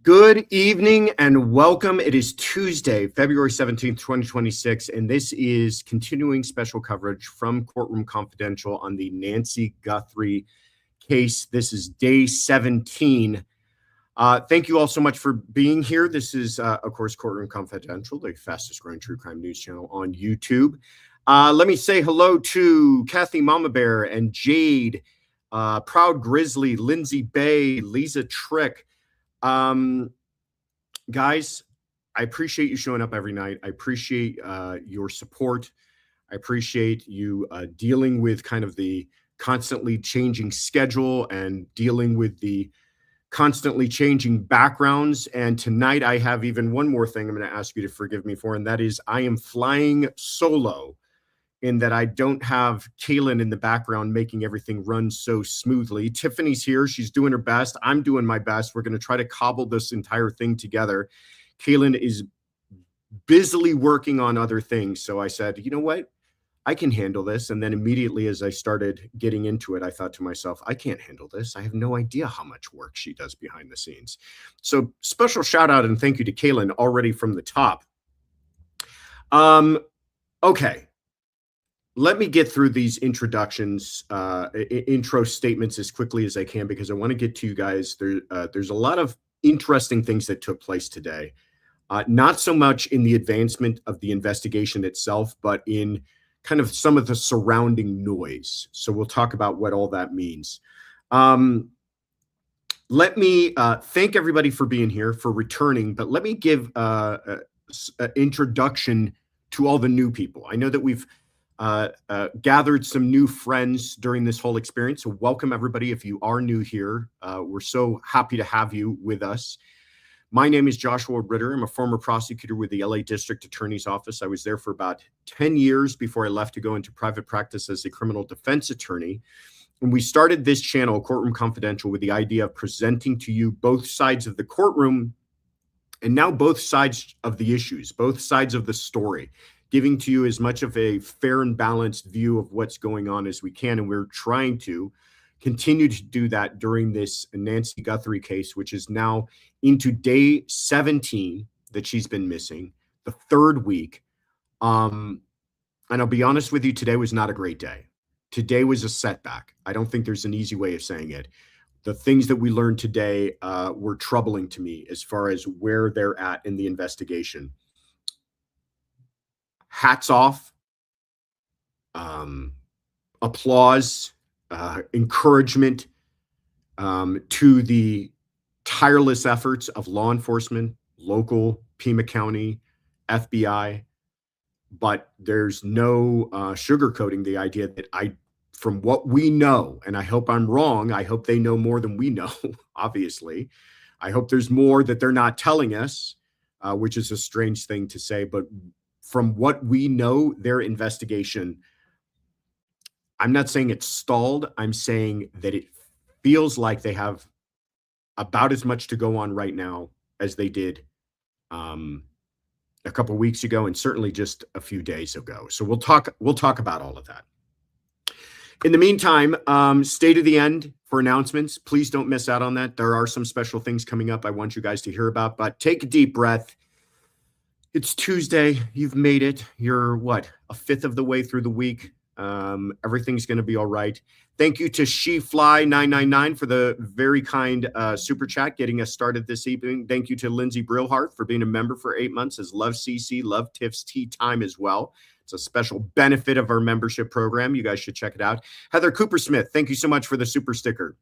Good evening and welcome. It is Tuesday, February 17th, 2026, and this is continuing special coverage from Courtroom Confidential on the Nancy Guthrie case. This is day 17. Thank you all so much for being here. This is, of course, Courtroom Confidential, the fastest growing true crime news channel on YouTube. Let me say hello to Kathy Mama Bear and Jade, Proud Grizzly, Lindsay Bay, Lisa Trick. Guys, I appreciate you showing up every night. I appreciate your support. I appreciate you dealing with kind of the constantly changing schedule and dealing with the constantly changing backgrounds. And tonight I have even one more thing I'm going to ask you to forgive me for, and that is I am flying solo, in that I don't have Kaylin in the background making everything run so smoothly. Tiffany's here. She's doing her best. I'm doing my best. We're going to try to cobble this entire thing together. Kaylin is busily working on other things. So I said, you know what? I can handle this. And then immediately as I started getting into it, I thought to myself, I can't handle this. I have no idea how much work she does behind the scenes. So special shout out and thank you to Kaylin already from the top. Okay. Let me get through these introductions, intro statements as quickly as I can, because I want to get to you guys. There's a lot of interesting things that took place today. Not so much in the advancement of the investigation itself, but in kind of some of the surrounding noise. So we'll talk about what all that means. Let me thank everybody for being here, for returning, but let me give an introduction to all the new people. I know that we've gathered some new friends during this whole experience. So welcome everybody. If you are new here, we're so happy to have you with us. My name is Joshua Ritter. I'm a former prosecutor with the LA District Attorney's Office. I was there for about 10 years before I left to go into private practice as a criminal defense attorney. And we started this channel, Courtroom Confidential, with the idea of presenting to you both sides of the courtroom and now both sides of the issues, both sides of the story, giving to you as much of a fair and balanced view of what's going on as we can. And we're trying to continue to do that during this Nancy Guthrie case, which is now into day 17 that she's been missing, the third week. And I'll be honest with you, today was not a great day. Today was a setback. I don't think there's an easy way of saying it. The things that we learned today were troubling to me as far as where they're at in the investigation. Hats off, applause, encouragement to the tireless efforts of law enforcement, local, Pima County, FBI. But there's no sugarcoating the idea that from what we know, and I hope I'm wrong, I hope they know more than we know, obviously. I hope there's more that they're not telling us, which is a strange thing to say, but from what we know, their investigation, I'm not saying it's stalled. I'm saying that it feels like they have about as much to go on right now as they did a couple of weeks ago, and certainly just a few days ago. So we'll talk about all of that. In the meantime, stay to the end for announcements. Please don't miss out on that. There are some special things coming up I want you guys to hear about, but take a deep breath. It's Tuesday. You've made it. You're a fifth of the way through the week. Everything's going to be all right. Thank you to SheFly999 for the very kind super chat getting us started this evening. Thank you to Lindsay Brilhart for being a member for 8 months, as Love CC, Love Tiff's Tea Time as well. It's a special benefit of our membership program. You guys should check it out. Heather Cooper Smith, thank you so much for the super sticker.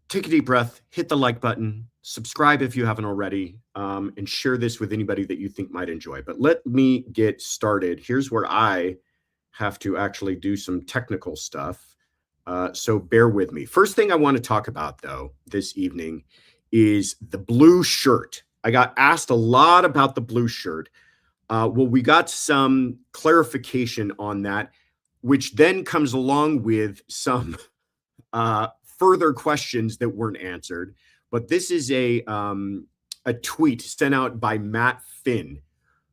Take a deep breath, hit the like button, subscribe if you haven't already, and share this with anybody that you think might enjoy. But let me get started. Here's where I have to actually do some technical stuff, so bear with me. First thing I want to talk about, though, this evening is the blue shirt. I got asked a lot about the blue shirt. Well, we got some clarification on that, which then comes along with some further questions that weren't answered. But this is a tweet sent out by Matt Finn,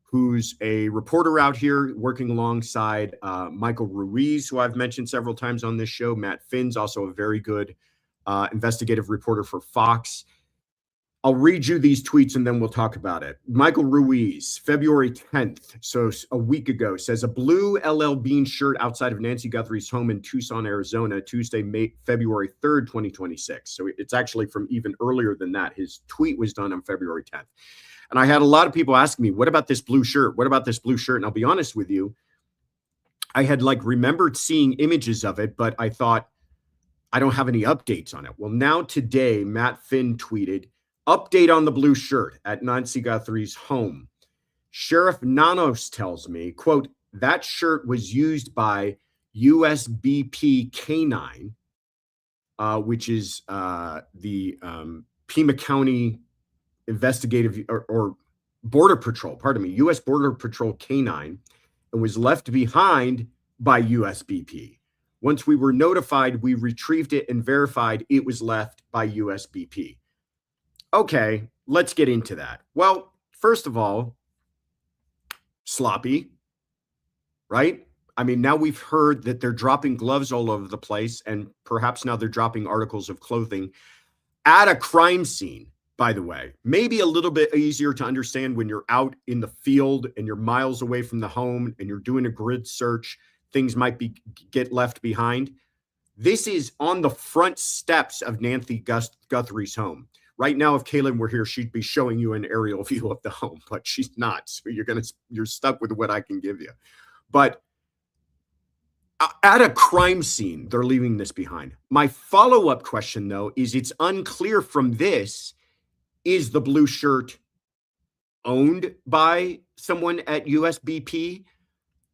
who's a reporter out here working alongside Michael Ruiz, who I've mentioned several times on this show. Matt Finn's also a very good investigative reporter for Fox. I'll read you these tweets and then we'll talk about it. Michael Ruiz, February 10th, so a week ago, says a blue LL Bean shirt outside of Nancy Guthrie's home in Tucson, Arizona, Tuesday, February 3rd, 2026. So it's actually from even earlier than that. His tweet was done on February 10th. And I had a lot of people asking me, what about this blue shirt? What about this blue shirt? And I'll be honest with you, I had remembered seeing images of it, but I thought, I don't have any updates on it. Well, now today, Matt Finn tweeted, update on the blue shirt at Nancy Guthrie's home. Sheriff Nanos tells me, quote, that shirt was used by USBP K9, which is the Pima County investigative or Border Patrol, pardon me, U.S. Border Patrol K9, and was left behind by USBP. Once we were notified, we retrieved it and verified it was left by USBP. Okay, let's get into that. Well, first of all, sloppy, right? I mean, now we've heard that they're dropping gloves all over the place, and perhaps now they're dropping articles of clothing at a crime scene, by the way. Maybe a little bit easier to understand when you're out in the field and you're miles away from the home and you're doing a grid search, things might get left behind. This is on the front steps of Nancy Guthrie's home. Right now, if Kaylin were here, she'd be showing you an aerial view of the home, but she's not. So you're stuck with what I can give you. But at a crime scene, they're leaving this behind. My follow-up question, though, is it's unclear from this, is the blue shirt owned by someone at USBP?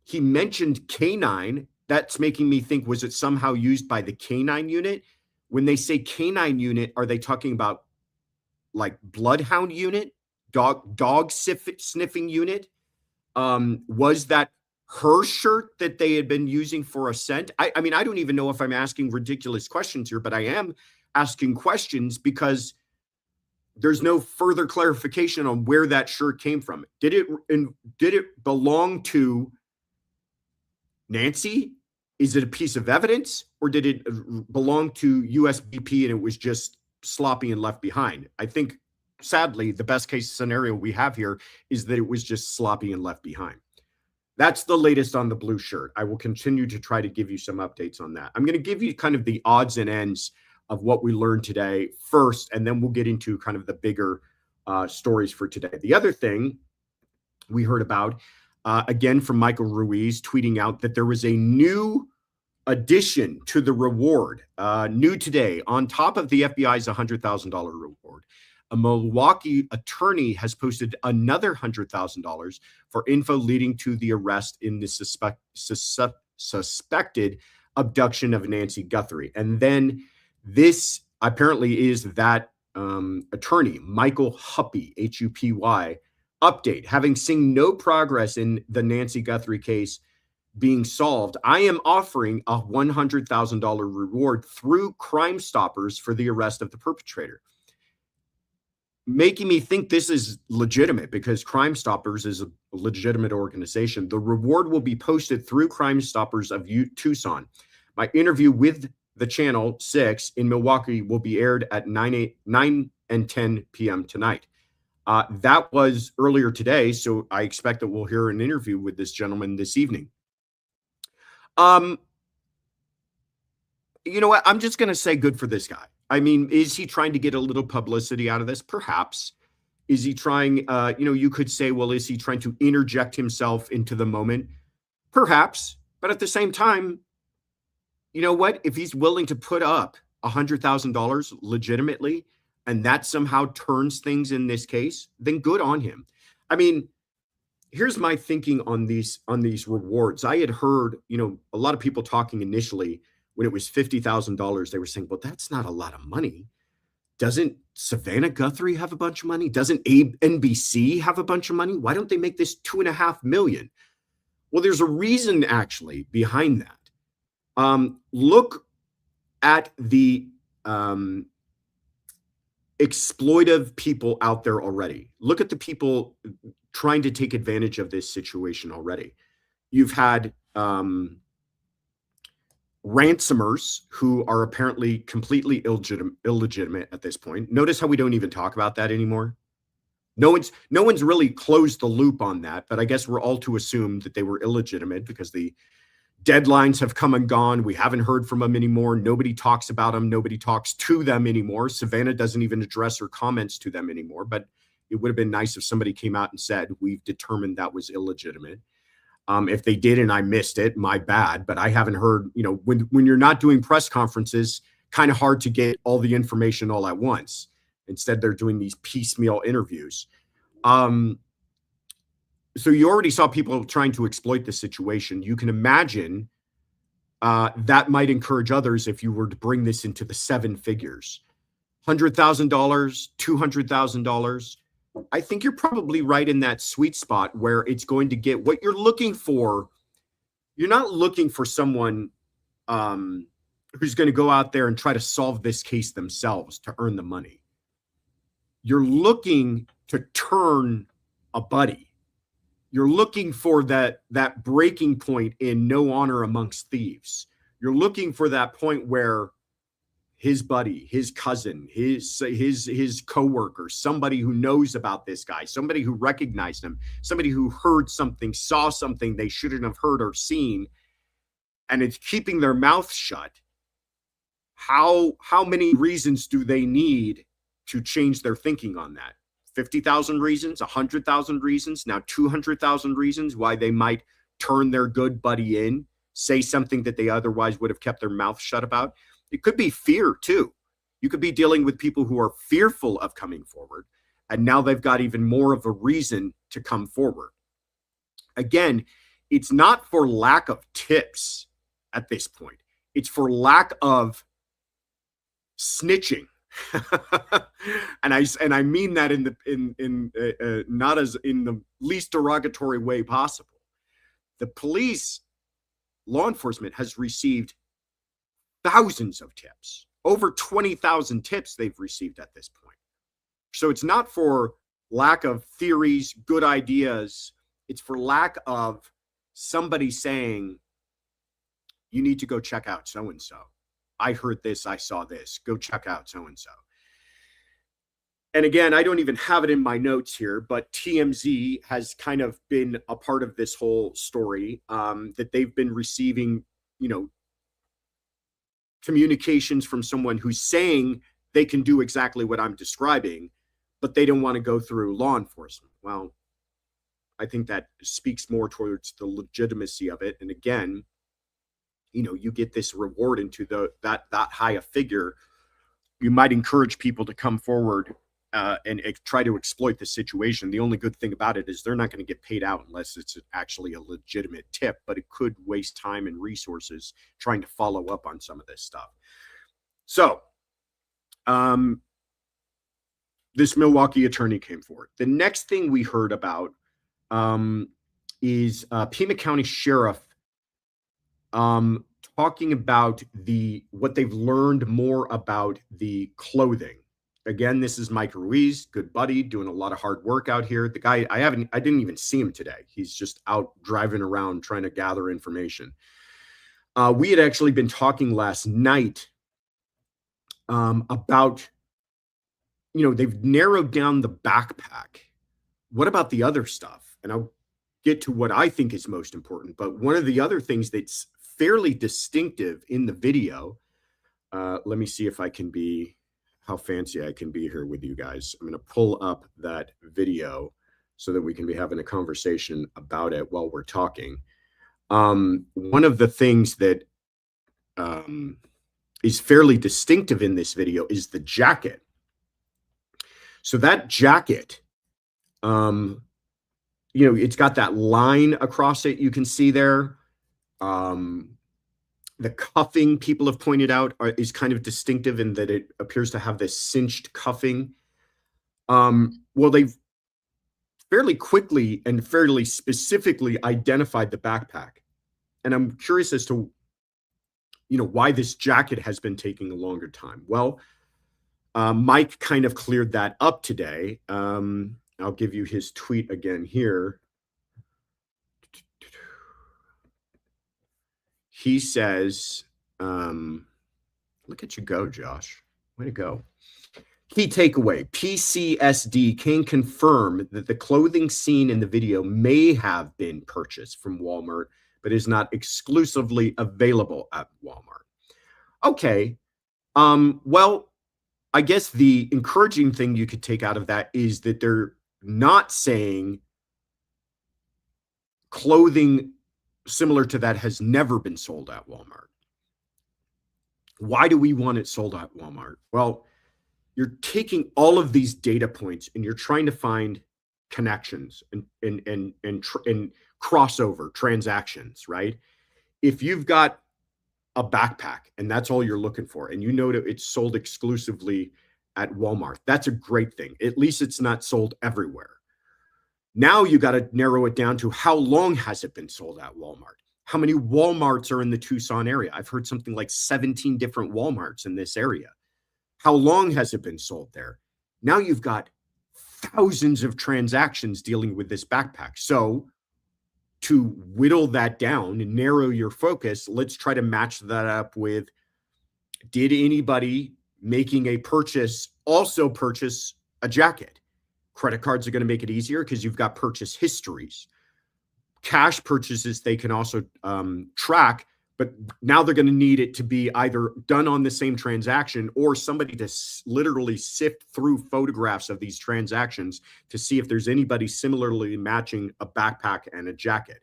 He mentioned K9. That's making me think, was it somehow used by the K9 unit? When they say K9 unit, are they talking about like bloodhound unit, dog sniffing unit? Was that her shirt that they had been using for a scent? I mean, I don't even know if I'm asking ridiculous questions here, but I am asking questions because there's no further clarification on where that shirt came from. Did it belong to Nancy? Is it a piece of evidence, or did it belong to USBP and it was just sloppy and left behind? I think, sadly, the best case scenario we have here is that it was just sloppy and left behind. That's the latest on the blue shirt. I will continue to try to give you some updates on that. I'm going to give you kind of the odds and ends of what we learned today first, and then we'll get into kind of the bigger stories for today. The other thing we heard about, again from Michael Ruiz, tweeting out that there was a new addition to the reward, new today, on top of the FBI's $100,000 reward. A Milwaukee attorney has posted another $100,000 for info leading to the arrest in the suspected abduction of Nancy Guthrie. And then this apparently is that attorney, Michael Huppy, H-U-P-Y, update. Having seen no progress in the Nancy Guthrie case being solved, I am offering a $100,000 reward through Crime Stoppers for the arrest of the perpetrator. Making me think this is legitimate because Crime Stoppers is a legitimate organization. The reward will be posted through Crime Stoppers of Tucson. My interview with the Channel 6 in Milwaukee will be aired at 9 and 10 p.m. tonight. That was earlier today, so I expect that we'll hear an interview with this gentleman this evening. You know what? I'm just going to say good for this guy. I mean, is he trying to get a little publicity out of this? Perhaps. Is he trying, you could say, well, is he trying to interject himself into the moment? Perhaps. But at the same time, you know what? If he's willing to put up $100,000 legitimately, and that somehow turns things in this case, then good on him. I mean, here's my thinking on these rewards. I had heard, a lot of people talking initially when it was $50,000. They were saying, well, that's not a lot of money. Doesn't Savannah Guthrie have a bunch of money? Doesn't NBC have a bunch of money? Why don't they make this $2.5 million? Well, there's a reason actually behind that. Look at the exploitive people out there already. Look at the people trying to take advantage of this situation already. You've had ransomers who are apparently completely illegitimate at this point. Notice how we don't even talk about that anymore. No one's really closed the loop on that, but I guess we're all to assume that they were illegitimate because the deadlines have come and gone. We haven't heard from them anymore. Nobody talks about them. Nobody talks to them anymore. Savannah doesn't even address her comments to them anymore, but it would have been nice if somebody came out and said, we've determined that was illegitimate. If they did and I missed it, my bad, but I haven't heard, when you're not doing press conferences, kind of hard to get all the information all at once. Instead, they're doing these piecemeal interviews. So you already saw people trying to exploit the situation. You can imagine that might encourage others if you were to bring this into the seven figures. $100,000, $200,000. I think you're probably right in that sweet spot where it's going to get what you're looking for. You're not looking for someone who's going to go out there and try to solve this case themselves to earn the money. You're looking to turn a buddy. You're looking for that breaking point in no honor amongst thieves. You're looking for that point where his buddy, his cousin, his coworker, somebody who knows about this guy, somebody who recognized him, somebody who heard something, saw something they shouldn't have heard or seen, and it's keeping their mouth shut. How many reasons do they need to change their thinking on that? 50,000 reasons, 100,000 reasons, now 200,000 reasons why they might turn their good buddy in, say something that they otherwise would have kept their mouth shut about. It could be fear too. You could be dealing with people who are fearful of coming forward, and now they've got even more of a reason to come forward. Again, it's not for lack of tips at this point. It's for lack of snitching. and I mean that in not as in the least derogatory way possible. The police, law enforcement has received thousands of tips, over 20,000 tips they've received at this point. So it's not for lack of theories, good ideas. It's for lack of somebody saying, you need to go check out so-and-so. I heard this, I saw this, go check out so-and-so. And again, I don't even have it in my notes here, but TMZ has kind of been a part of this whole story, that they've been receiving, communications from someone who's saying they can do exactly what I'm describing, but they don't want to go through law enforcement. Well, I think that speaks more towards the legitimacy of it. And again, you get this reward into that high a figure, you might encourage people to come forward and try to exploit the situation. The only good thing about it is they're not going to get paid out unless it's actually a legitimate tip, but it could waste time and resources trying to follow up on some of this stuff. So this Milwaukee attorney came forward. The next thing we heard about is Pima County Sheriff talking about what they've learned more about the clothing. Again, this is Mike Ruiz, good buddy, doing a lot of hard work out here. The guy, I didn't even see him today. He's just out driving around trying to gather information. We had actually been talking last night about, they've narrowed down the backpack. What about the other stuff? And I'll get to what I think is most important. But one of the other things that's fairly distinctive in the video, let me see if I can be, how fancy I can be here with you guys. I'm going to pull up that video so that we can be having a conversation about it while we're talking. One of the things that is fairly distinctive in this video is the jacket. So that jacket, it's got that line across it. You can see there. The cuffing, people have pointed out, is kind of distinctive in that it appears to have this cinched cuffing. Well, they've fairly quickly and fairly specifically identified the backpack. And I'm curious as to, why this jacket has been taking a longer time. Well, Mike kind of cleared that up today. I'll give you his tweet again here. He says, Look at you go, Josh. Way to go. Key takeaway, PCSD can confirm that the clothing seen in the video may have been purchased from Walmart, but is not exclusively available at Walmart. Okay. Well, I guess the encouraging thing you could take out of that is that they're not saying clothing similar to that has never been sold at Walmart. Why do we want it sold at Walmart? Well, you're taking all of these data points and you're trying to find connections and crossover transactions, right? If you've got a backpack and that's all you're looking for, and you know that it's sold exclusively at Walmart, that's a great thing. At least it's not sold everywhere. Now you got to narrow it down to how long has it been sold at Walmart? How many Walmarts are in the Tucson area? I've heard something like 17 different Walmarts in this area. How long has it been sold there? Now you've got thousands of transactions dealing with this backpack. So to whittle that down and narrow your focus, let's try to match that up with, did anybody making a purchase also purchase a jacket? Credit cards are going to make it easier because you've got purchase histories. Cash purchases, they can also track, but now they're going to need it to be either done on the same transaction or somebody to literally sift through photographs of these transactions to see if there's anybody similarly matching a backpack and a jacket.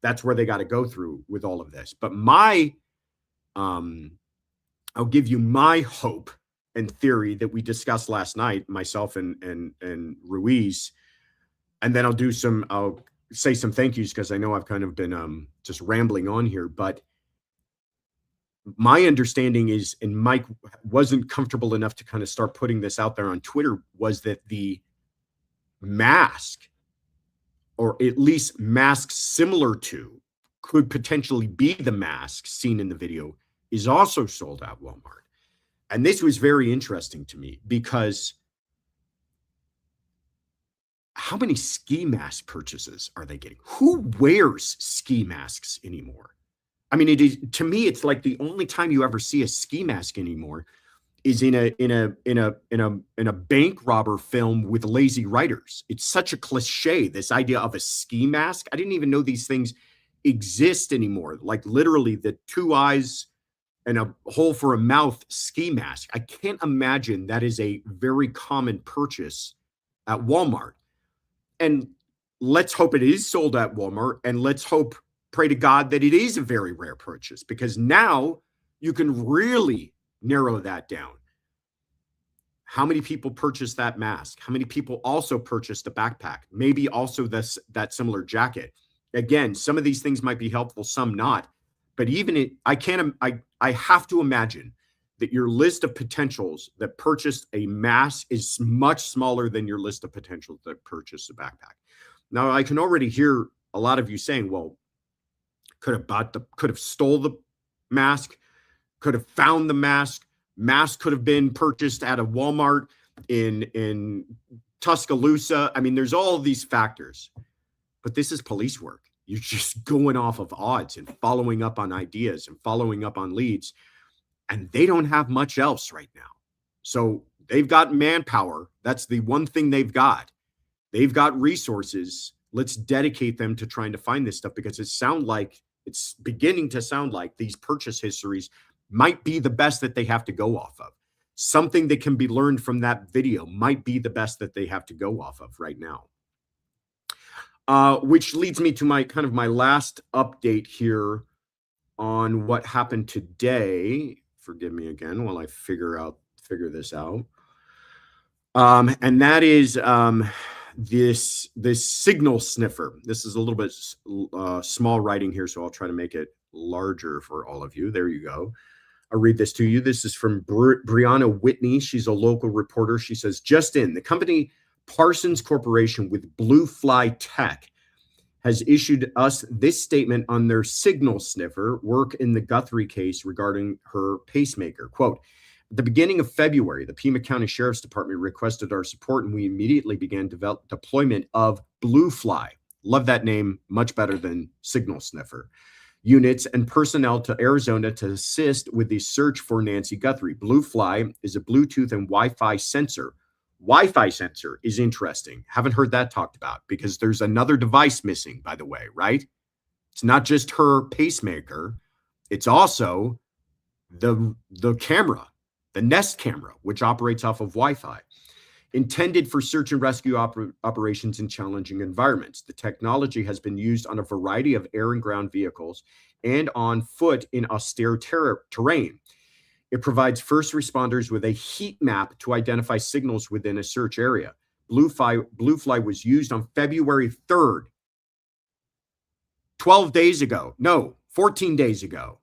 That's where they got to go through with all of this. But I'll give you my hope and theory that we discussed last night, myself and Ruiz, and then I'll say some thank yous because I know I've kind of been just rambling on here, but my understanding is, and Mike wasn't comfortable enough to kind of start putting this out there on Twitter, was that the mask, or at least masks similar to, could potentially be the mask seen in the video, is also sold at Walmart. And this was very interesting to me because how many ski mask purchases are they getting? Who wears ski masks anymore? I mean, it is, to me, it's like the only time you ever see a ski mask anymore is in a bank robber film with lazy writers. It's such a cliche, this idea of a ski mask. I didn't even know these things exist anymore. Like literally the 2 eyes and a hole for a mouth ski mask. I can't imagine that is a very common purchase at Walmart. And let's hope it is sold at Walmart, and let's pray to God that it is a very rare purchase, because now you can really narrow that down. How many people purchased that mask? How many people also purchased a backpack? Maybe also that similar jacket. Again, some of these things might be helpful, some not. But even I have to imagine that your list of potentials that purchased a mask is much smaller than your list of potentials that purchased a backpack. Now, I can already hear a lot of you saying, well, could have stole the mask, could have found the mask could have been purchased at a Walmart in Tuscaloosa. I mean, there's all these factors, but this is police work. You're just going off of odds and following up on ideas and following up on leads. And they don't have much else right now. So they've got manpower. That's the one thing they've got. They've got resources. Let's dedicate them to trying to find this stuff, because it's beginning to sound like these purchase histories might be the best that they have to go off of. Something that can be learned from that video might be the best that they have to go off of right now. Which leads me to my last update here on what happened today. Forgive me again while I figure this out. And that is this signal sniffer. This is a little bit small writing here, so I'll try to make it larger for all of you. There you go. I'll read this to you. This is from Brianna Whitney. She's a local reporter. She says, just in, the company Parsons Corporation with Blue Fly Tech has issued us this statement on their signal sniffer work in the Guthrie case regarding her pacemaker. Quote, at the beginning of February, the Pima County Sheriff's Department requested our support, and we immediately began deployment of Blue Fly. Love that name, much better than signal sniffer. units and personnel to Arizona to assist with the search for Nancy Guthrie. Blue Fly is a Bluetooth and Wi-Fi sensor. Wi-Fi sensor is interesting. Haven't heard that talked about because there's another device missing, by the way, right? It's not just her pacemaker. It's also the camera, the Nest camera, which operates off of Wi-Fi, intended for search and rescue operations in challenging environments. The technology has been used on a variety of air and ground vehicles and on foot in austere terrain. It provides first responders with a heat map to identify signals within a search area. Blue Fly was used on February 3rd, 12 days ago. No, 14 days ago.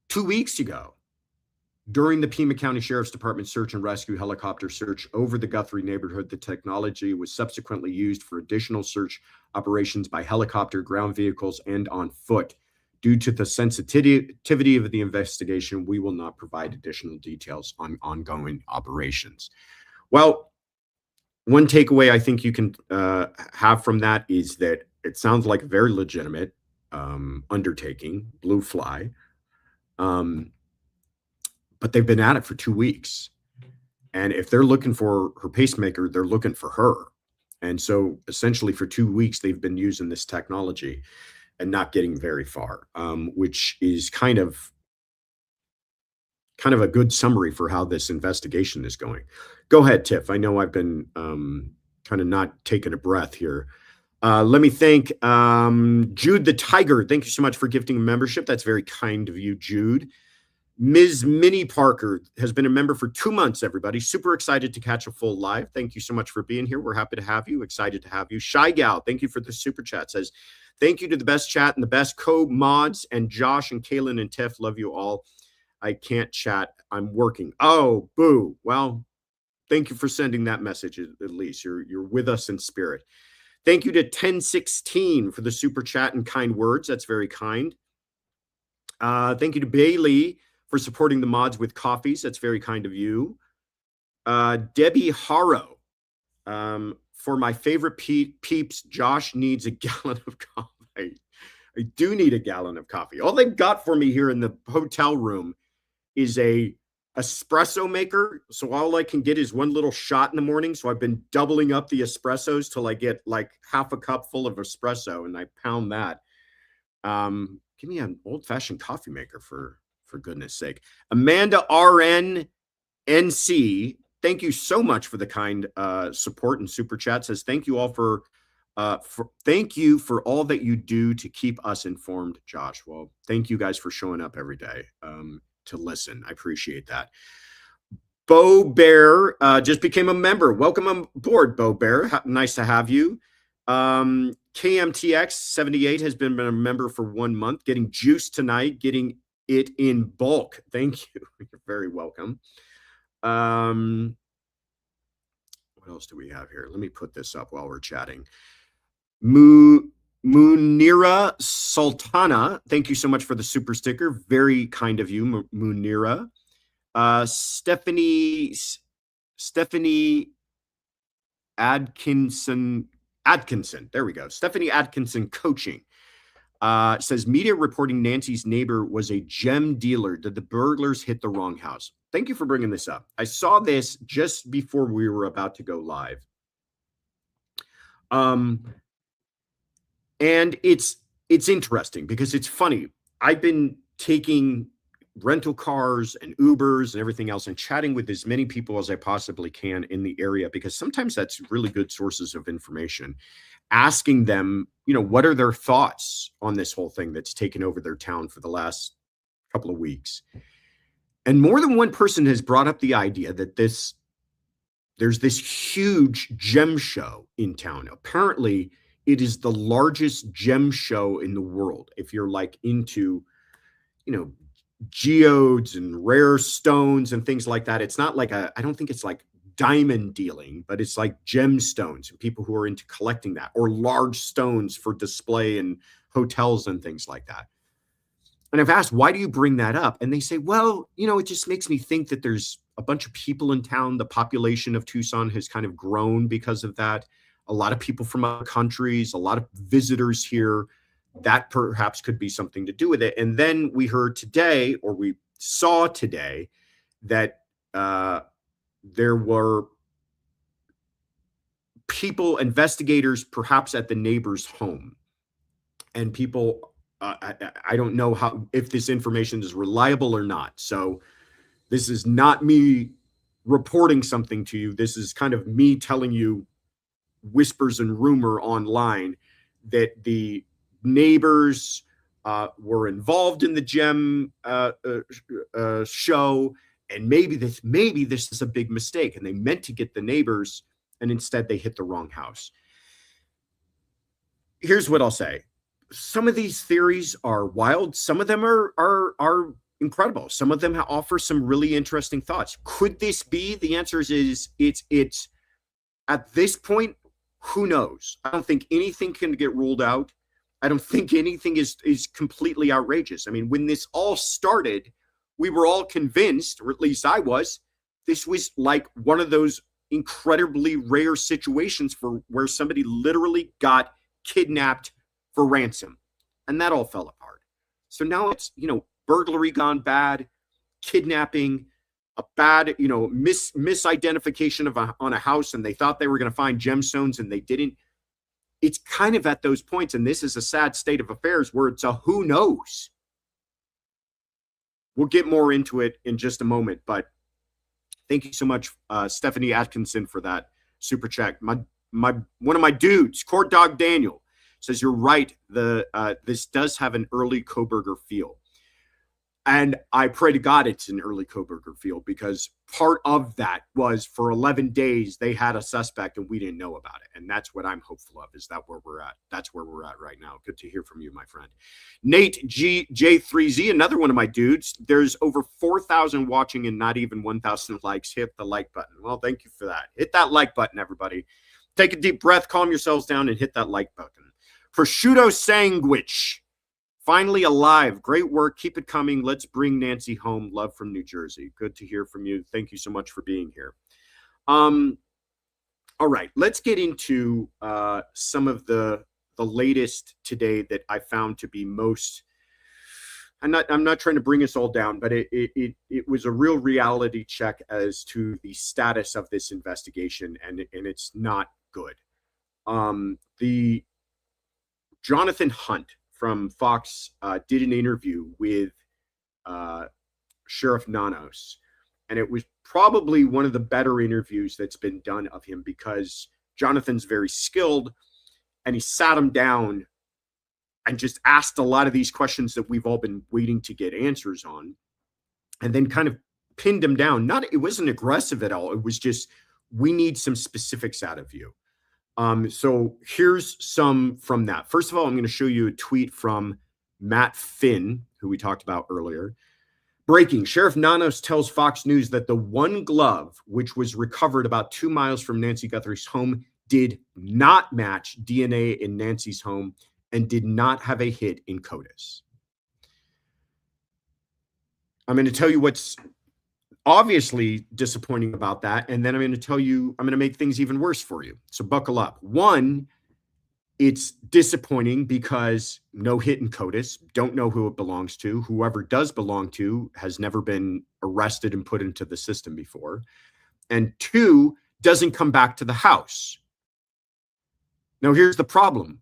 2 weeks ago. During the Pima County Sheriff's Department search and rescue helicopter search over the Guthrie neighborhood, the technology was subsequently used for additional search operations by helicopter, ground vehicles, and on foot. Due to the sensitivity of the investigation, we will not provide additional details on ongoing operations. Well, one takeaway I think you can have from that is that it sounds like a very legitimate undertaking, Blue Fly. But they've been at it for 2 weeks. And if they're looking for her pacemaker, they're looking for her. And so essentially for 2 weeks, they've been using this technology and not getting very far, which is kind of a good summary for how this investigation is going. Go ahead, Tiff. I know I've been kind of not taking a breath here. Let me thank Jude the Tiger. Thank you so much for gifting a membership. That's very kind of you, Jude. Ms. Minnie Parker has been a member for 2 months, everybody. Super excited to catch a full live. Thank you so much for being here. We're happy to have you. Excited to have you. Shy Gal, thank you for the super chat. Says, thank you to the best chat and the best co-mods and Josh and Kaylin and Tiff. Love you all. I can't chat. I'm working. Oh, boo. Well, thank you for sending that message at least. You're with us in spirit. Thank you to 1016 for the super chat and kind words. That's very kind. Thank you to Bailey for supporting the mods with coffees. That's very kind of you. Debbie Harrow, for my favorite peeps, Josh needs a gallon of coffee. I do need a gallon of coffee. All they've got for me here in the hotel room is a espresso maker. So all I can get is one little shot in the morning. So I've been doubling up the espressos till I get like half a cup full of espresso and I pound that. Give me an old-fashioned coffee maker for goodness sake. Amanda RN NC, thank you so much for the kind support and super chat. Says thank you all for all that you do to keep us informed, Josh. Well, thank you guys for showing up every day to listen. I appreciate that. Bo Bear just became a member. Welcome aboard, Bo Bear. Nice to have you. KMTX 78 has been a member for 1 month. Getting juice tonight. Getting it in bulk. Thank you. You're very welcome. What else do we have here? Let me put this up while we're chatting. Munira Sultana, thank you so much for the super sticker. Very kind of you, Munira. Stephanie Atkinson. There we go. Stephanie Atkinson Coaching. Says media reporting Nancy's neighbor was a gem dealer. Did the burglars hit the wrong house? Thank you for bringing this up. I saw this just before we were about to go live. And it's interesting because it's funny. I've been taking rental cars and Ubers and everything else and chatting with as many people as I possibly can in the area, because sometimes that's really good sources of information. Asking them, what are their thoughts on this whole thing that's taken over their town for the last couple of weeks. And more than one person has brought up the idea that there's this huge gem show in town. Apparently, it is the largest gem show in the world. If you're like into, geodes and rare stones and things like that, it's not like I don't think it's like diamond dealing, but it's like gemstones and people who are into collecting that, or large stones for display in hotels and things like that. And I've asked, why do you bring that up? And they say, well, it just makes me think that there's a bunch of people in town. The population of Tucson has kind of grown because of that. A lot of people from other countries, a lot of visitors here. that perhaps could be something to do with it. And then we heard today, or we saw today, that there were people, investigators, perhaps at the neighbor's home, and people, I don't know if this information is reliable or not. So this is not me reporting something to you. This is kind of me telling you whispers and rumor online that the neighbors were involved in the gem show, and maybe this is a big mistake, and they meant to get the neighbors, and instead they hit the wrong house. Here's what I'll say. Some of these theories are wild. Some of them are incredible. Some of them offer some really interesting thoughts. Could this be? The answer is it's at this point, who knows? I don't think anything can get ruled out. I don't think anything is completely outrageous. I mean, when this all started, we were all convinced, or at least I was, this was like one of those incredibly rare situations where somebody literally got kidnapped for ransom, and that all fell apart. So now it's, burglary gone bad, kidnapping, a bad, misidentification on a house, and they thought they were going to find gemstones and they didn't. It's kind of at those points, and this is a sad state of affairs where it's a who knows. We'll get more into it in just a moment, but thank you so much, Stephanie Atkinson, for that super chat. One of my dudes, Court Dog Daniel, says you're right. This does have an early Koberger feel. And I pray to God it's an early Koberger feel, because part of that was for 11 days they had a suspect and we didn't know about it. And that's what I'm hopeful of, is that where we're at. That's where we're at right now. Good to hear from you, my friend. Nate J3Z, another one of my dudes. There's over 4,000 watching and not even 1,000 likes. Hit the like button. Well, thank you for that. Hit that like button, everybody. Take a deep breath, calm yourselves down, and hit that like button. Prosciutto Sandwich, finally alive. Great work. Keep it coming. Let's bring Nancy home. Love from New Jersey. Good to hear from you. Thank you so much for being here. All right, let's get into some of the latest today that I found to be most. I'm not trying to bring us all down, but it was a real reality check as to the status of this investigation, and it's not good. The Jonathan Hunt from Fox did an interview with Sheriff Nanos, and it was probably one of the better interviews that's been done of him, because Jonathan's very skilled, and he sat him down and just asked a lot of these questions that we've all been waiting to get answers on, and then kind of pinned him down. It wasn't aggressive at all. It was just, we need some specifics out of you. So here's some from that. First of all, I'm going to show you a tweet from Matt Finn, who we talked about earlier. Breaking: Sheriff Nanos tells Fox News that the one glove, which was recovered about 2 miles from Nancy Guthrie's home, did not match DNA in Nancy's home and did not have a hit in CODIS. I'm going to tell you what's obviously disappointing about that, and then I'm going to make things even worse for you. So buckle up. One, it's disappointing because no hit in CODIS. Don't know who it belongs to. Whoever does belong to has never been arrested and put into the system before. And two, doesn't come back to the house. Now, here's the problem.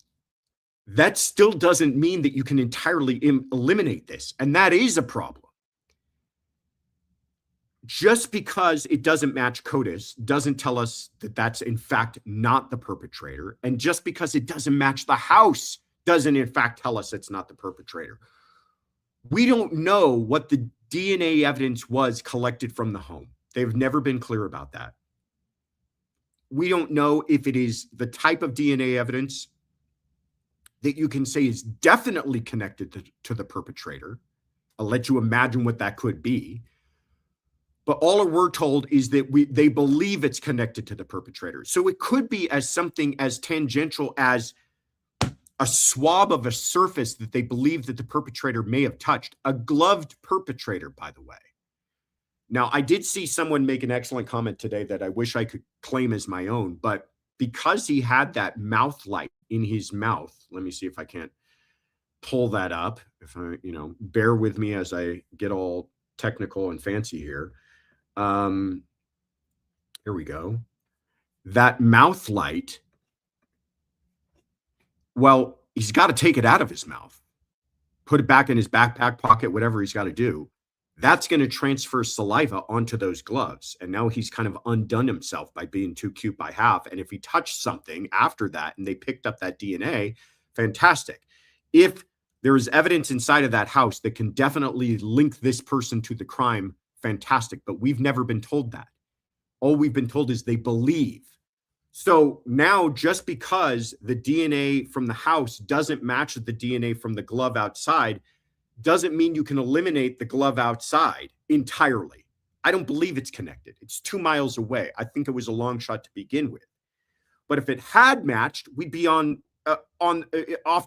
That still doesn't mean that you can entirely eliminate this, and that is a problem. Just because it doesn't match CODIS doesn't tell us that that's in fact not the perpetrator. And just because it doesn't match the house doesn't in fact tell us it's not the perpetrator. We don't know what the DNA evidence was collected from the home. They've never been clear about that. We don't know if it is the type of DNA evidence that you can say is definitely connected to the perpetrator. I'll let you imagine what that could be. But all we're told is that they believe it's connected to the perpetrator. So it could be as something as tangential as a swab of a surface that they believe that the perpetrator may have touched. A gloved perpetrator, by the way. Now, I did see someone make an excellent comment today that I wish I could claim as my own, but because he had that mouth light in his mouth, let me see if I can't pull that up. If I, bear with me as I get all technical and fancy here. Here we go. That mouth light, well, he's got to take it out of his mouth, put it back in his backpack pocket, whatever he's got to do. That's going to transfer saliva onto those gloves. And now he's kind of undone himself by being too cute by half. And if he touched something after that and they picked up that DNA, fantastic. If there is evidence inside of that house that can definitely link this person to the crime, fantastic. But we've never been told that. All we've been told is they believe. So now, just because the DNA from the house doesn't match the DNA from the glove outside, doesn't mean you can eliminate the glove outside entirely. I don't believe it's connected. It's 2 miles away. I think it was a long shot to begin with. But if it had matched, we'd be off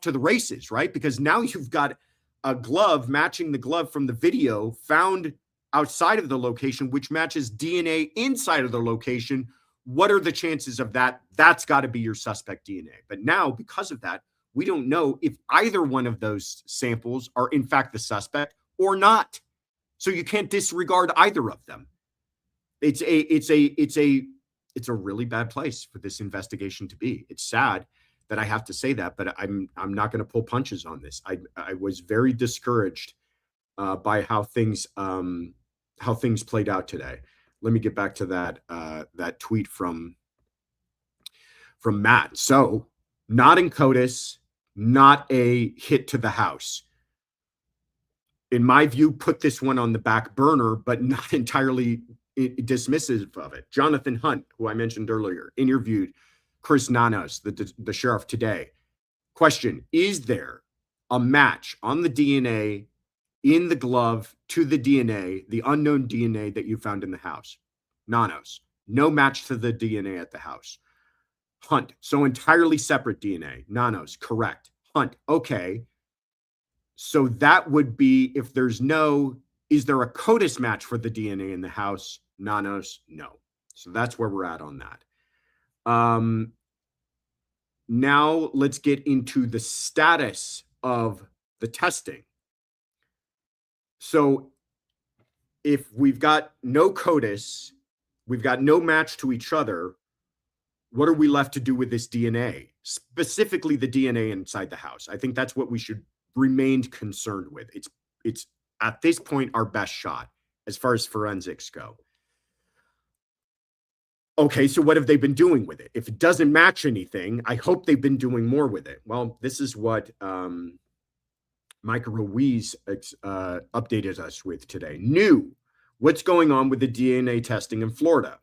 to the races, right? Because now you've got a glove matching the glove from the video found outside of the location, which matches DNA inside of the location. What are the chances of that? That's got to be your suspect DNA. But now, because of that, we don't know if either one of those samples are in fact the suspect or not. So you can't disregard either of them. It's a really bad place for this investigation to be. It's sad that I have to say that, but I'm not going to pull punches on this. I was very discouraged by how things played out today. Let me get back to that tweet from Matt. So, not in CODIS, not a hit to the house. In my view, put this one on the back burner, but not entirely dismissive of it. Jonathan Hunt, who I mentioned earlier, interviewed Chris Nanos, the sheriff, today. Question: is there a match on the DNA in the glove to the DNA, the unknown DNA that you found in the house? Nanos: no match to the DNA at the house. Hunt: so entirely separate DNA. Nanos: correct. Hunt: okay. So that would be, if there's no, is there a CODIS match for the DNA in the house? Nanos: no. So that's where we're at on that. Now let's get into the status of the testing. So if we've got no CODIS, we've got no match to each other, what are we left to do with this DNA? Specifically the DNA inside the house. I think that's what we should remain concerned with. It's at this point our best shot as far as forensics go. Okay, so what have they been doing with it? If it doesn't match anything, I hope they've been doing more with it. Well, this is what Micah Ruiz updated us with today. New: what's going on with the DNA testing in Florida?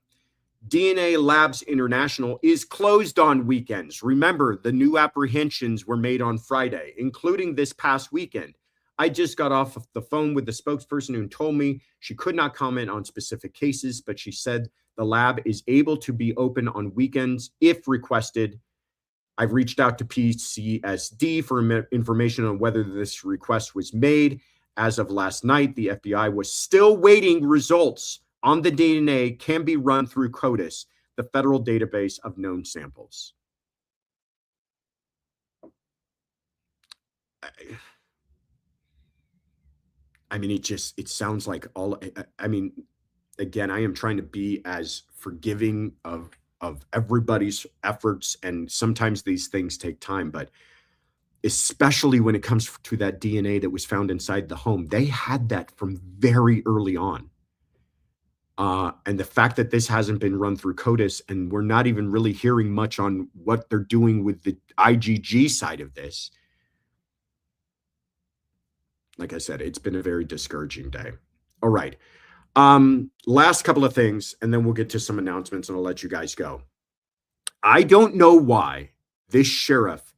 DNA Labs International is closed on weekends. Remember, the new apprehensions were made on Friday, including this past weekend. I just got off the phone with the spokesperson who told me she could not comment on specific cases, but she said the lab is able to be open on weekends if requested. I've reached out to PCSD for information on whether this request was made. As of last night, the FBI was still waiting results on the DNA can be run through CODIS, the federal database of known samples. I mean, it sounds like again, I am trying to be as forgiving of everybody's efforts, and sometimes these things take time, but especially when it comes to that DNA that was found inside the home, they had that from very early on. And the fact that this hasn't been run through CODIS, and we're not even really hearing much on what they're doing with the IGG side of this. Like I said, it's been a very discouraging day. All right. Last couple of things, and then we'll get to some announcements and I'll let you guys go. I don't know why this sheriff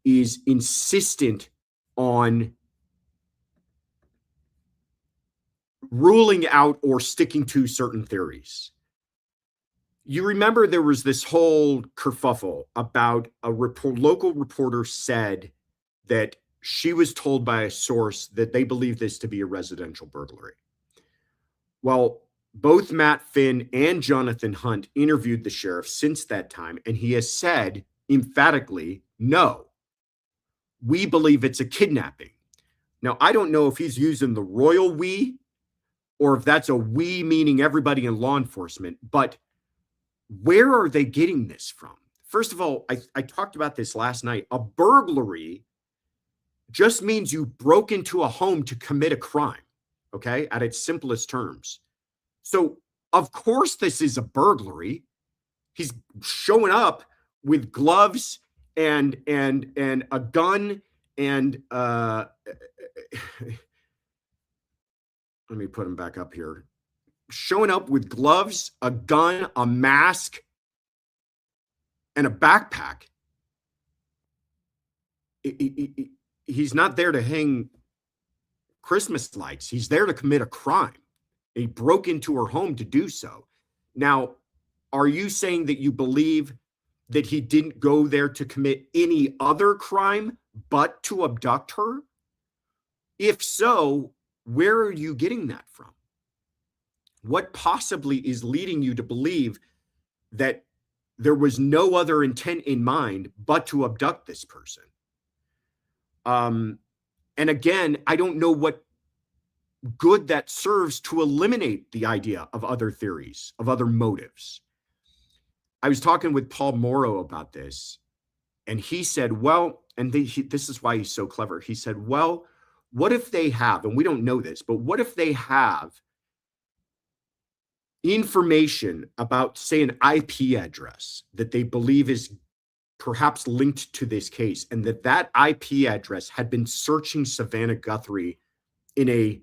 is insistent on ruling out or sticking to certain theories. You remember there was this whole kerfuffle about a local reporter said that she was told by a source that they believe this to be a residential burglary. Well, both Matt Finn and Jonathan Hunt interviewed the sheriff since that time, and he has said emphatically, no. we believe it's a kidnapping. Now, I don't know if he's using the royal we or if that's a we meaning everybody in law enforcement, but where are they getting this from? First of all, I talked about this last night. A burglary just means you broke into a home to commit a crime, okay, at its simplest terms. So, of course, this is a burglary. He's showing up with gloves and a gun and let me put him back up here. Showing up with gloves, a gun, a mask, and a backpack. He's not there to hang Christmas lights. He's there to commit a crime. He broke into her home to do so. Now, are you saying that you believe that he didn't go there to commit any other crime but to abduct her? If so, where are you getting that from? What possibly is leading you to believe that there was no other intent in mind but to abduct this person? And again, I don't know what good that serves to eliminate the idea of other theories, of other motives. I was talking with Paul Morrow about this, and he said, well, and this is why he's so clever. He said, well, what if they have, and we don't know this, but what if they have information about, say, an IP address that they believe is perhaps linked to this case, and that IP address had been searching Savannah Guthrie in a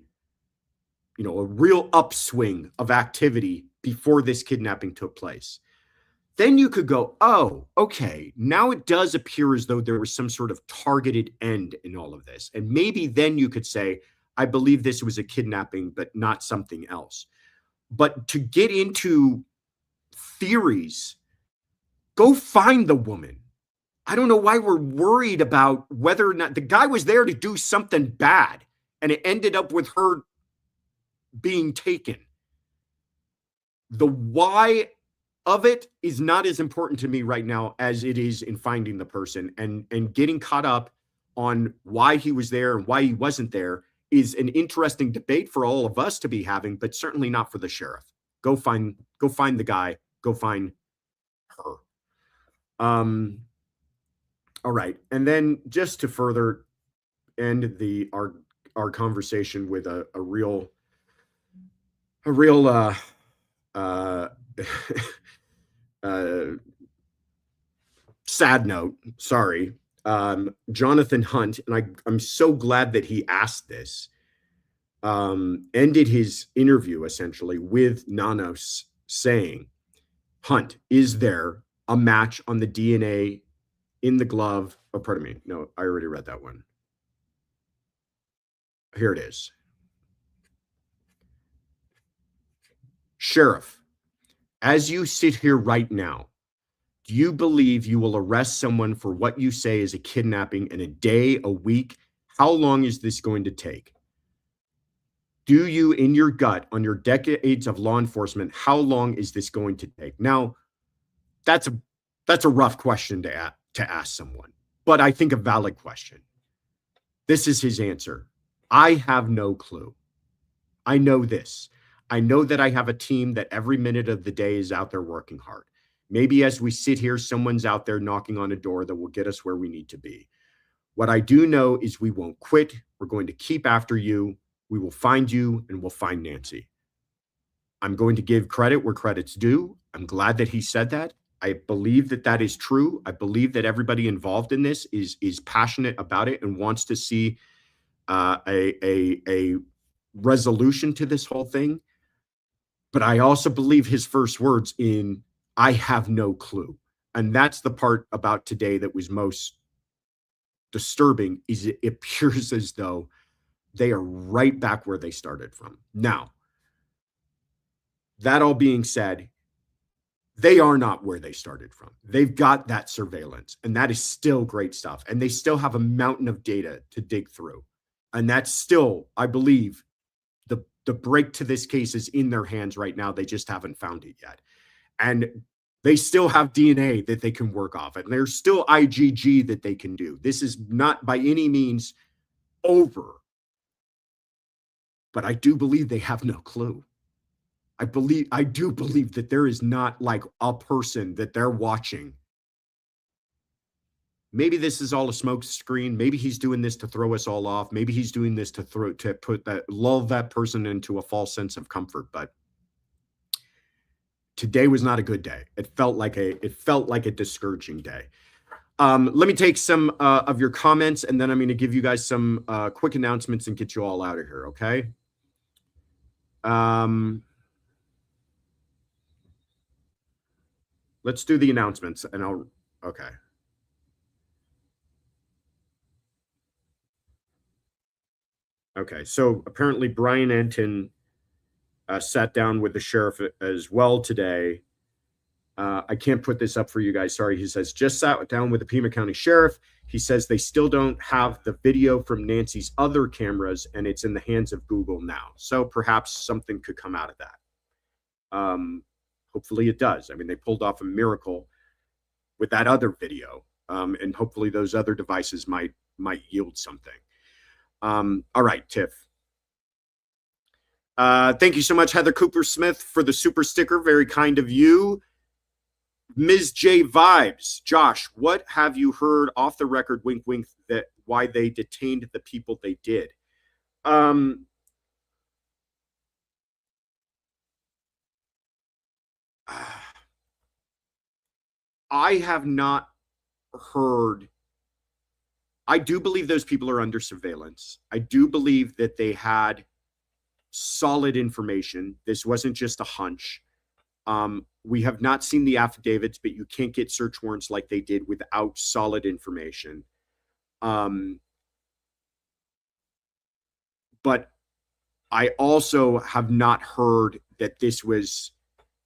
real upswing of activity before this kidnapping took place? Then you could go, oh, okay, now it does appear as though there was some sort of targeted end in all of this. And maybe then you could say, I believe this was a kidnapping, but not something else. But to get into theories, go find the woman. I don't know why we're worried about whether or not the guy was there to do something bad, and it ended up with her being taken. The why of it is not as important to me right now as it is in finding the person, and getting caught up on why he was there and why he wasn't there is an interesting debate for all of us to be having, but certainly not for the sheriff. Go find the guy, go find her. All right. And then just to further end our conversation with a real sad note, sorry. Jonathan Hunt, and I'm so glad that he asked this, ended his interview essentially with Nanos saying, Hunt, is there a match on the DNA in the glove? Oh, pardon me. No, I already read that one. Here it is. Sheriff, as you sit here right now, do you believe you will arrest someone for what you say is a kidnapping in a day, a week? How long is this going to take? Do you, in your gut, on your decades of law enforcement, how long is this going to take? Now, that's a rough question to ask someone, but I think a valid question. This is his answer. I have no clue. I know this. I know that I have a team that every minute of the day is out there working hard. Maybe as we sit here, someone's out there knocking on a door that will get us where we need to be. What I do know is we won't quit. We're going to keep after you. We will find you, and we'll find Nancy. I'm going to give credit where credit's due. I'm glad that he said that. I believe that that is true. I believe that everybody involved in this is passionate about it and wants to see a resolution to this whole thing. But I also believe his first words in, I have no clue. And that's the part about today that was most disturbing, is it appears as though they are right back where they started from. Now, that all being said, they are not where they started from. They've got that surveillance, and that is still great stuff. And they still have a mountain of data to dig through. And that's still, I believe, the break to this case is in their hands right now. They just haven't found it yet. And They still have DNA that they can work off, and there's still IgG that they can do. This is not by any means over, but I do believe they have no clue. I do believe that there is not like a person that they're watching. Maybe this is all a smoke screen. Maybe he's doing this to throw us all off. Maybe he's doing this to lull that person into a false sense of comfort. But today was not a good day. It felt like a discouraging day. Let me take some of your comments, and then I'm going to give you guys some quick announcements and get you all out of here. Okay. Let's do the announcements, and okay. Okay, so apparently Brian Anton sat down with the sheriff as well today. I can't put this up for you guys. Sorry. He says, just sat down with the Pima County Sheriff. He says they still don't have the video from Nancy's other cameras, and it's in the hands of Google now. So perhaps something could come out of that. Hopefully it does. I mean, they pulled off a miracle with that other video, and hopefully those other devices might yield something. All right, Tiff. Thank you so much, Heather Cooper Smith, for the super sticker. Very kind of you. Ms. J Vibes, Josh, what have you heard off the record, wink, wink, that why they detained the people they did? I have not heard. I do believe those people are under surveillance. I do believe that they had solid information. This wasn't just a hunch. We have not seen the affidavits, but you can't get search warrants like they did without solid information. But I also have not heard that this was,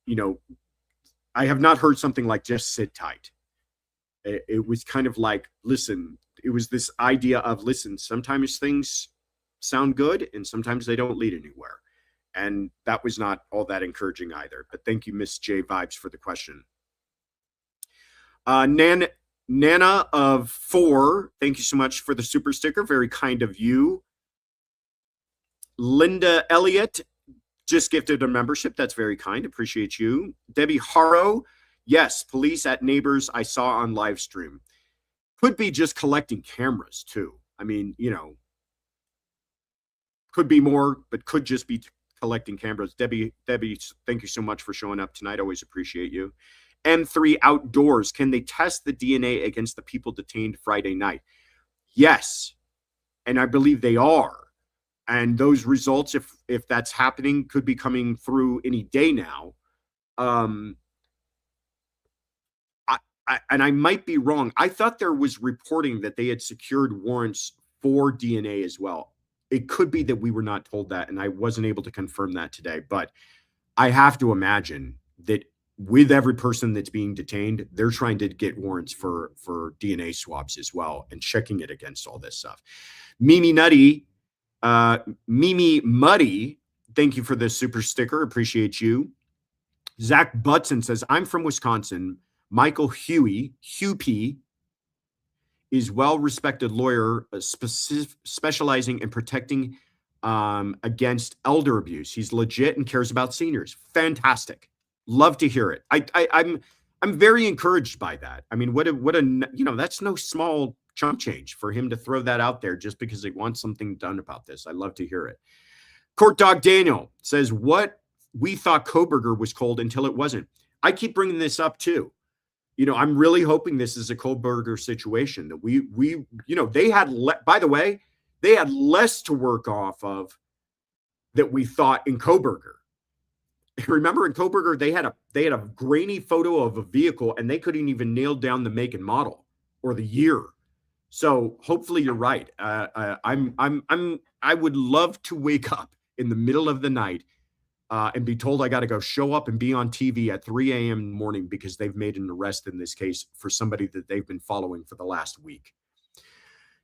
I have not heard something like just sit tight. It was kind of like, listen, it was this idea of, listen, sometimes things sound good and sometimes they don't lead anywhere. And that was not all that encouraging either. But thank you, Miss J Vibes, for the question. Nana of 4, thank you so much for the super sticker. Very kind of you. Linda Elliott just gifted a membership. That's very kind. Appreciate you. Debbie Harrow. Yes, police at neighbors I saw on live stream. Could be just collecting cameras too. I mean, could be more, but could just be collecting cameras. Debbie, thank you so much for showing up tonight. Always appreciate you. M3 Outdoors, can they test the DNA against the people detained Friday night? Yes, and I believe they are. And those results, if that's happening, could be coming through any day now. And I might be wrong. I thought there was reporting that they had secured warrants for DNA as well. It could be that we were not told that, and I wasn't able to confirm that today. But I have to imagine that with every person that's being detained, they're trying to get warrants for DNA swabs as well and checking it against all this stuff. Mimi Muddy, thank you for the super sticker. Appreciate you. Zach Butson says, I'm from Wisconsin. Michael Huey is well-respected lawyer specializing in protecting against elder abuse. He's legit and cares about seniors. Fantastic. Love to hear it. I'm very encouraged by that. I mean, what a that's no small chump change for him to throw that out there just because he wants something done about this. I love to hear it. Court Dog Daniel says, what we thought Kohberger was cold until it wasn't. I keep bringing this up too. I'm really hoping this is a Kohberger situation that we they had, by the way, they had less to work off of that we thought in Kohberger. Remember in Kohberger, they had a grainy photo of a vehicle and they couldn't even nail down the make and model or the year. So hopefully you're right. I would love to wake up in the middle of the night and be told I got to go show up and be on TV at 3 a.m. in the morning because they've made an arrest in this case for somebody that they've been following for the last week.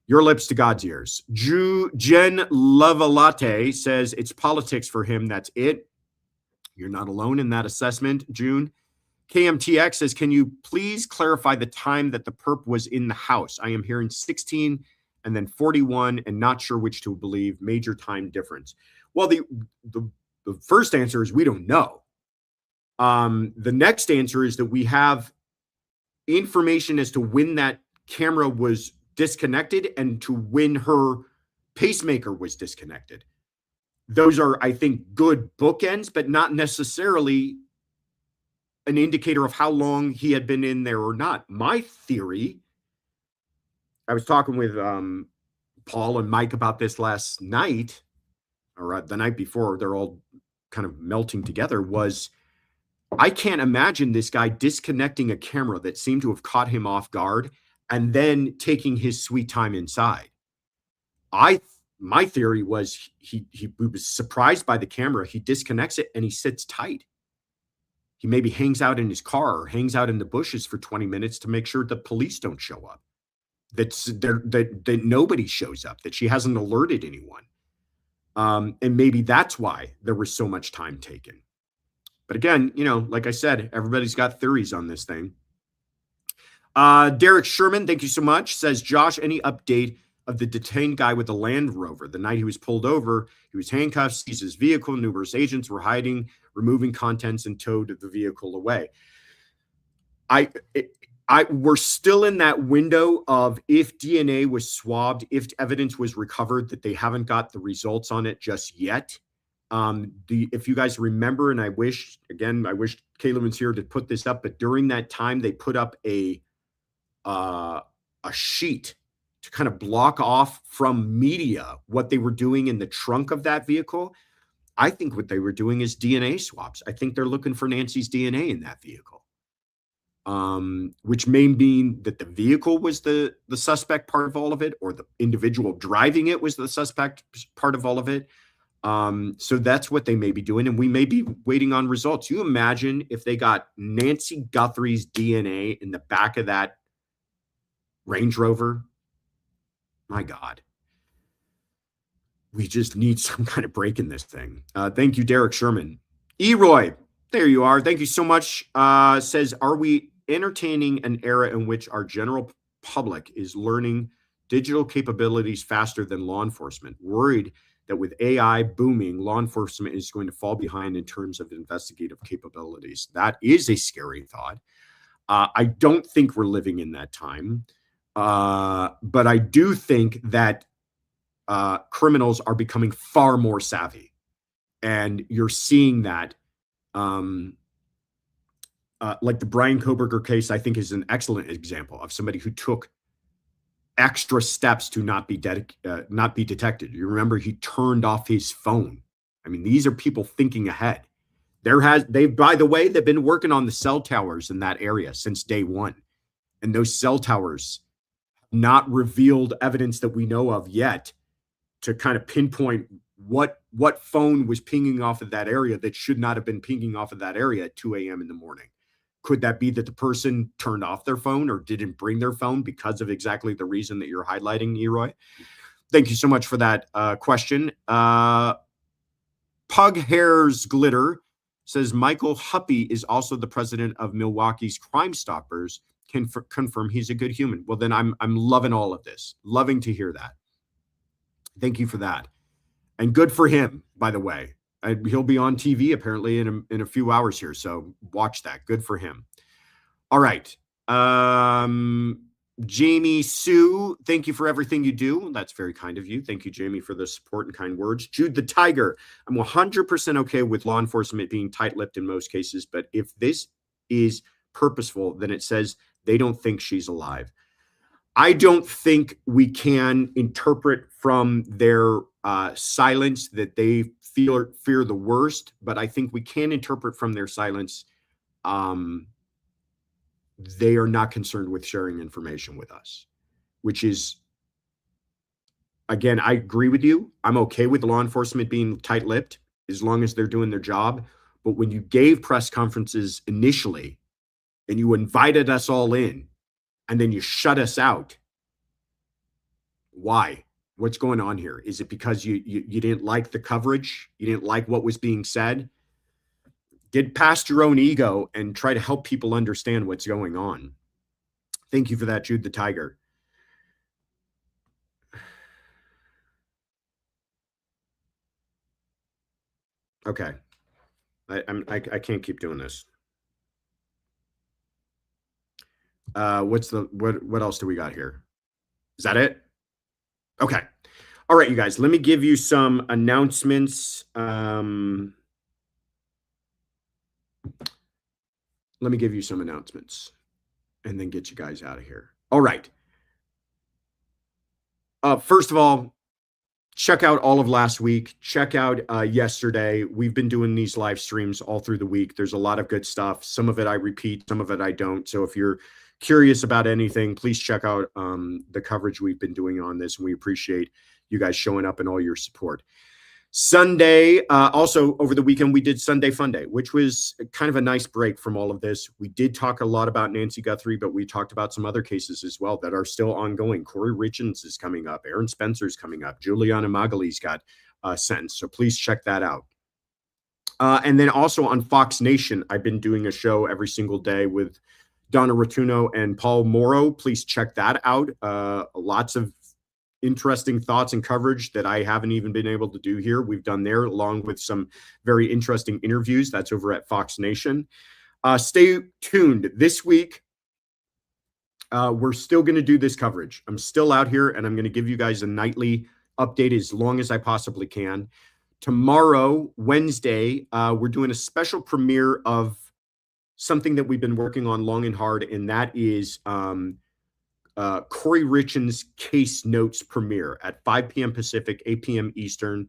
Your lips to God's ears. Jen Lavalate says it's politics for him. That's it. You're not alone in that assessment, June. KMTX says, can you please clarify the time that the perp was in the house? I am hearing 16 and then 41 and not sure which to believe. Major time difference. Well, the first answer is we don't know. The next answer is that we have information as to when that camera was disconnected and to when her pacemaker was disconnected. Those are, I think, good bookends, but not necessarily an indicator of how long he had been in there or not. My theory, I was talking with Paul and Mike about this last night, or the night before, they're all kind of melting together, was I can't imagine this guy disconnecting a camera that seemed to have caught him off guard and then taking his sweet time inside. My theory was he was surprised by the camera. He disconnects it and he sits tight. He maybe hangs out in his car or hangs out in the bushes for 20 minutes to make sure the police don't show up. That nobody shows up, that she hasn't alerted anyone. And maybe that's why there was so much time taken. But again, like I said, everybody's got theories on this thing. Derek Sherman, thank you so much, says, Josh, any update of the detained guy with the Land Rover? The night he was pulled over, he was handcuffed, seized his vehicle. Numerous agents were hiding, removing contents, and towed the vehicle away. We're still in that window of if DNA was swabbed, if evidence was recovered, that they haven't got the results on it just yet. If you guys remember, and I wish Caleb was here to put this up, but during that time, they put up a sheet to kind of block off from media what they were doing in the trunk of that vehicle. I think what they were doing is DNA swabs. I think they're looking for Nancy's DNA in that vehicle, which may mean that the vehicle was the suspect part of all of it, or the individual driving it was the suspect part of all of it. So that's what they may be doing, and we may be waiting on results. You imagine if they got Nancy Guthrie's DNA in the back of that Range Rover? My God. We just need some kind of break in this thing. Thank you, Derek Sherman. Eroy, there you are. Thank you so much. Says, are we entertaining an era in which our general public is learning digital capabilities faster than law enforcement? Worried that with AI booming, law enforcement is going to fall behind in terms of investigative capabilities. That is a scary thought. I don't think we're living in that time. But I do think that criminals are becoming far more savvy. And you're seeing that, like the Brian Koberger case, I think is an excellent example of somebody who took extra steps to not be detected. You remember he turned off his phone. I mean, these are people thinking ahead. By the way, they've been working on the cell towers in that area since day one. And those cell towers have not revealed evidence that we know of yet to kind of pinpoint what phone was pinging off of that area that should not have been pinging off of that area at 2 a.m. in the morning. Could that be that the person turned off their phone or didn't bring their phone because of exactly the reason that you're highlighting, Eroy? Thank you so much for that question. Pug Hairs Glitter says, Michael Huppy is also the president of Milwaukee's Crime Stoppers. Can confirm he's a good human. Well, then I'm loving all of this. Loving to hear that. Thank you for that. And good for him, by the way. He'll be on TV apparently in a few hours here. So watch that. Good for him. All right. Jamie Sue, thank you for everything you do. That's very kind of you. Thank you, Jamie, for the support and kind words. Jude the Tiger, I'm 100% okay with law enforcement being tight-lipped in most cases, but if this is purposeful, then it says they don't think she's alive. I don't think we can interpret from their silence that they fear the worst, but I think we can interpret from their silence they are not concerned with sharing information with us, which is, again, I agree with you. I'm okay with law enforcement being tight-lipped as long as they're doing their job. But when you gave press conferences initially and you invited us all in and then you shut us out, why? What's going on here? Is it because you didn't like the coverage? You didn't like what was being said? Get past your own ego and try to help people understand what's going on. Thank you for that, Jude the Tiger. Okay. I can't keep doing this. What else do we got here? Is that it? Okay. All right, you guys, let me give you some announcements. Let me give you some announcements and then get you guys out of here. All right. First of all, check out all of last week. Check out yesterday. We've been doing these live streams all through the week. There's a lot of good stuff. Some of it I repeat, some of it I don't. So if you're curious about anything, please check out the coverage we've been doing on this. And we appreciate you guys showing up and all your support. Sunday, also over the weekend, we did Sunday Fun Day, which was kind of a nice break from all of this. We did talk a lot about Nancy Guthrie, but we talked about some other cases as well that are still ongoing. Corey Richens is coming up. Aaron Spencer's coming up. Juliana Magali's got sentenced. So please check that out. And then also on Fox Nation, I've been doing a show every single day with Donna Rotuno and Paul Morrow. Please check that out. Lots of interesting thoughts and coverage that I haven't even been able to do here. We've done there, along with some very interesting interviews. That's over at Fox Nation. Stay tuned. This week, we're still going to do this coverage. I'm still out here, and I'm going to give you guys a nightly update as long as I possibly can. Tomorrow, Wednesday, we're doing a special premiere of something that we've been working on long and hard, and that is Corey Richens' case notes premiere at 5 p.m. Pacific, 8 p.m. Eastern.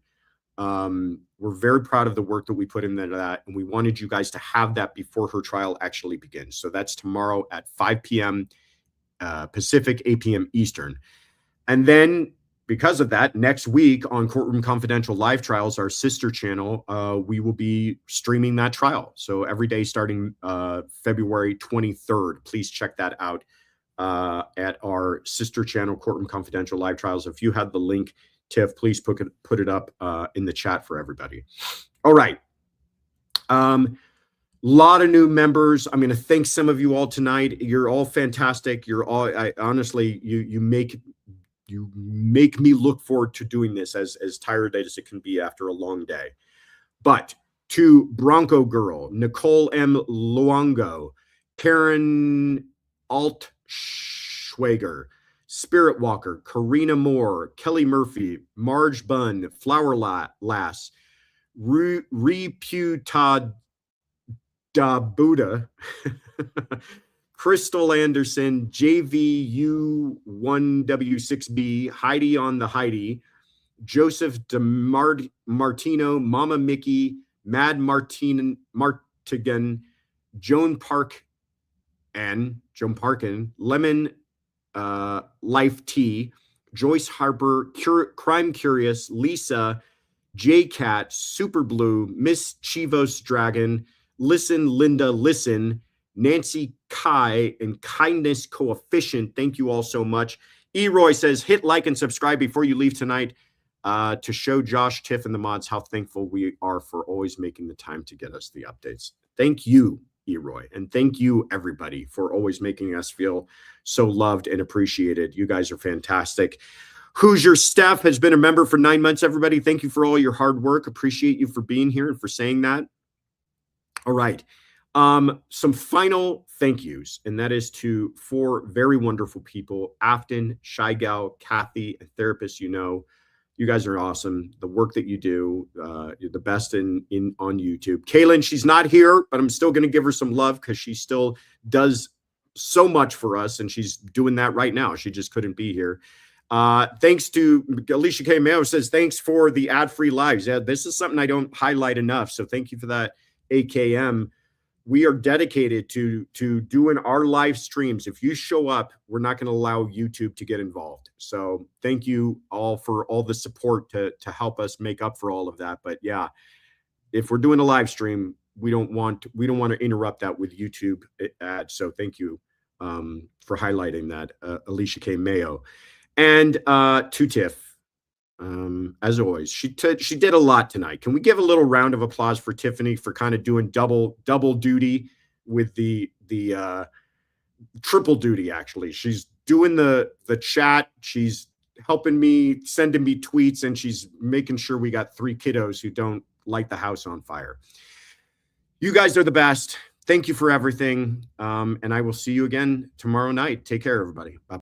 We're very proud of the work that we put into that, and we wanted you guys to have that before her trial actually begins. So that's tomorrow at 5 p.m. Pacific, 8 p.m. Eastern. And then because of that, next week on Courtroom Confidential Live Trials, our sister channel, we will be streaming that trial. So every day starting February 23rd, please check that out. At our sister channel, Courtroom Confidential Live Trials. If you have the link, Tiff, please put it up in the chat for everybody. All right. Lot of new members. I'm going to thank some of you all tonight. You're all fantastic. You're all, honestly, you make me look forward to doing this as tired as it can be after a long day. But to Bronco Girl, Nicole M. Luongo, Karen Altschwager, Spirit Walker, Karina Moore, Kelly Murphy, Marge Bunn, Flower Lass, Reputad Da Buddha, Crystal Anderson, JVU1W6B, Heidi on the Heidi, Joseph Martino, Mama Mickey, Mad Martigan, Joan Parkin, Lemon Life Tea, Joyce Harper, Crime Curious, Lisa, J-Cat, Super Blue, Miss Chivos Dragon, Listen Linda Listen, Nancy Kai, and Kindness Coefficient. Thank you all so much. Eroy says, hit like and subscribe before you leave tonight to show Josh, Tiff, and the mods how thankful we are for always making the time to get us the updates. Thank you, Eroy, and thank you, everybody, for always making us feel so loved and appreciated. You guys are fantastic. Hoosier Steph has been a member for 9 months, everybody. Thank you for all your hard work. Appreciate you for being here and for saying that. All right. Some final thank yous, and that is to 4 very wonderful people, Afton, Shy Gal, Kathy, a therapist you know. You guys are awesome. The work that you do, you're the best on YouTube. Kaylin, she's not here, but I'm still going to give her some love because she still does so much for us, and she's doing that right now. She just couldn't be here. Thanks to Alicia K. Mayo says, thanks for the ad-free lives. Yeah, this is something I don't highlight enough, so thank you for that, AKM. We are dedicated to doing our live streams. If you show up, we're not going to allow YouTube to get involved. So thank you all for all the support to help us make up for all of that. But yeah, if we're doing a live stream, we don't want to interrupt that with YouTube ads. So thank you for highlighting that, Alicia K. Mayo. And to Tiff, as always. She did a lot tonight. Can we give a little round of applause for Tiffany for kind of doing double duty with the triple duty, actually. She's doing the chat, she's helping me, sending me tweets, and she's making sure we got 3 kiddos who don't light the house on fire. You guys are the best. Thank you for everything. And I will see you again tomorrow night. Take care, everybody. Bye-bye.